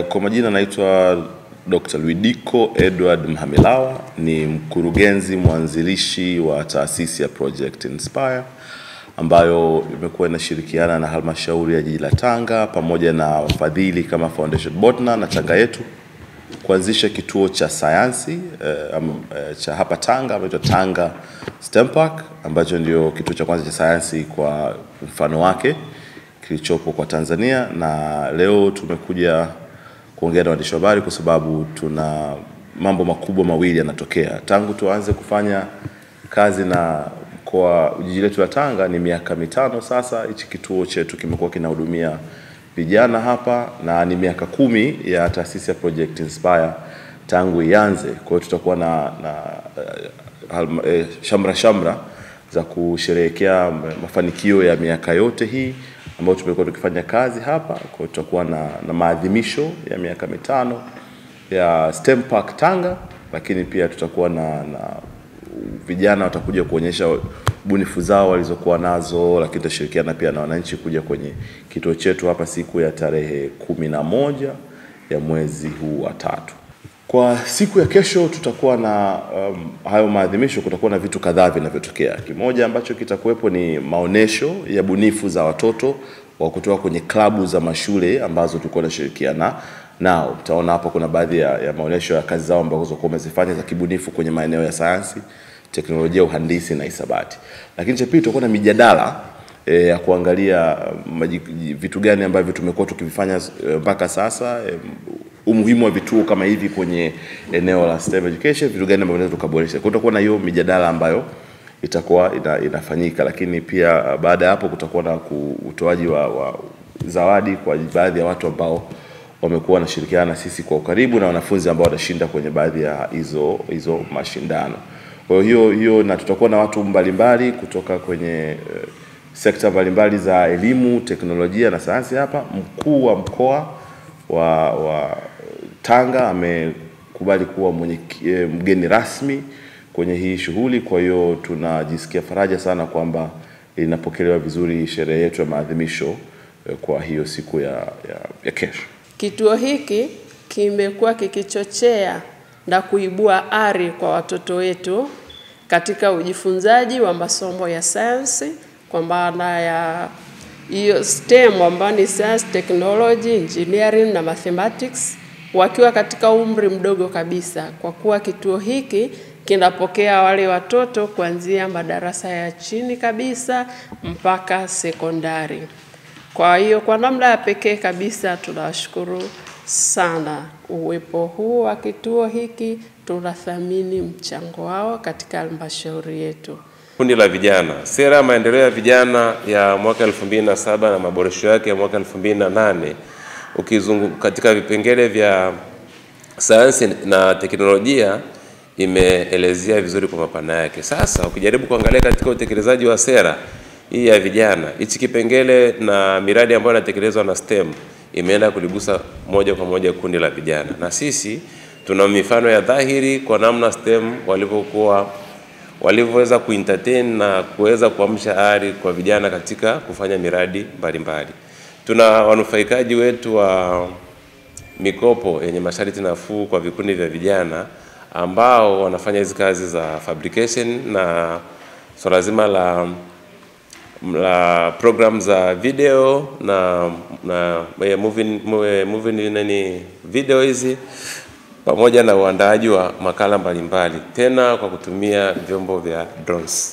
Kwa majina naitwa Dr. Luidiko Edward Mhamilawa, ni mkurugenzi mwanzilishi wa taasisi ya Project Inspire ambayo imekuwa inashirikiana na halmashauri ya jiji la Tanga pamoja na wafadhili kama Foundation Botna na Tanga Yetu kuanzisha kituo cha sayansi cha hapa Tanga ambacho Tanga STEM Park, ambacho ndio kituo cha kwanza cha sayansi kwa mfano wake kilichopo kwa Tanzania. Na leo tumekuja kuongea na waandishi wa habari kwa sababu tuna mambo makubwa mawili yanatokea. Tangu tuanze kufanya kazi na mkoa jiji letu la Tanga ni miaka 5 sasa. Hichi kituo chetu kimekuwa kinahudumia vijana hapa na ni miaka 10 ya taasisi ya Project Inspire tangu ianze. Kwa hiyo tutakuwa na shamra za kusherehekea mafanikio ya miaka yote hii ambayo tumekuwa tukifanya kazi hapa. Kwa hiyo tutakuwa na maadhimisho ya miaka 5 ya STEM Park Tanga, lakini pia tutakuwa na vijana watakuja kuonyesha bunifu zao walizokuwa nazo, lakini tutashirikiana pia na wananchi kuja kwenye kituo chetu hapa siku ya tarehe 11 ya mwezi huu wa 3. Kwa siku ya kesho tutakuwa na hayo maadhimisho. Kutakuwa na vitu kadhaa vinavyotokea. Kimoja ambacho kitakuwepo ni maonesho ya bunifu za watoto wa kutoka kwenye klabu za mashule ambazo tulikuwa tunashirikiana nao. Utaona hapo kuna baadhi ya maonesho ya kazi zao ambazo wamezifanya za kibunifu kwenye maeneo ya sayansi, teknolojia, uhandisi na hisabati. Lakini cha pili tutakuwa na mijadala ya kuangalia vitu gani ambavyo tumekuwa tukivifanya mpaka sasa, umuhimu wa vituo kama hivi kwenye eneo la STEM education, vitu gani ambavyo tunaweza tukaboresha. Kwa tutakuwa na hiyo mijadala ambayo itakuwa inafanyika, lakini pia baada ya hapo kutakuwa na utoaji wa zawadi kwa baadhi ya watu ambao wamekuwa wanashirikiana na sisi kwa ukaribu na wanafunzi ambao watashinda kwenye baadhi ya hizo mashindano. Kwa hiyo na tutakuwa na watu mbalimbali kutoka kwenye sekta mbalimbali za elimu, teknolojia na sayansi hapa. Mkuu wa mkoa wa Tanga amekubali kuwa mgeni rasmi kwenye hii shughuli. Kwa hiyo tunajisikia faraja sana kwamba inapokelewa vizuri sherehe yetu ya maadhimisho kwa hiyo siku ya kesho. Kituo hiki kimekuwa kikichochea na kuibua ari kwa watoto wetu katika ujifunzaji wa masomo ya sayansi, kwa maana ya hiyo STEM ambayo ni science, technology, engineering na mathematics, wakiwa katika umri mdogo kabisa, kwa kuwa kituo hiki kinapokea wale watoto kuanzia madarasa ya chini kabisa mpaka sekondari. Kwa hiyo kwa namna ya pekee kabisa tunashukuru sana uwepo huu wa kituo hiki. Tunathamini mchango wao katika halmashauri yetu. Kundi la vijana, sera ya maendeleo ya vijana ya mwaka 2007 na maboresho yake ya mwaka 2008, ukizunguka katika vipengele vya sayansi na teknolojia imeelezea vizuri kwa mapana yake. Sasa ukijaribu kuangalia katika utekelezaji wa sera hii ya vijana, hichi kipengele na miradi ambayo inatekelezwa na STEM imeenda kuligusa moja kwa moja kundi la vijana, na sisi tuna mifano ya dhahiri kwa namna STEM walivyoweza kuentertain na kuweza kuamsha ari kwa vijana katika kufanya miradi mbalimbali. Tuna wanufaikaji wetu wa mikopo yenye masharti nafuu kwa vikundi vya vijana ambao wanafanya hizo kazi za fabrication na swala zima la program za video na movie video hizi, pamoja na uandaaji wa makala mbalimbali, tena kwa kutumia vyombo vya drones.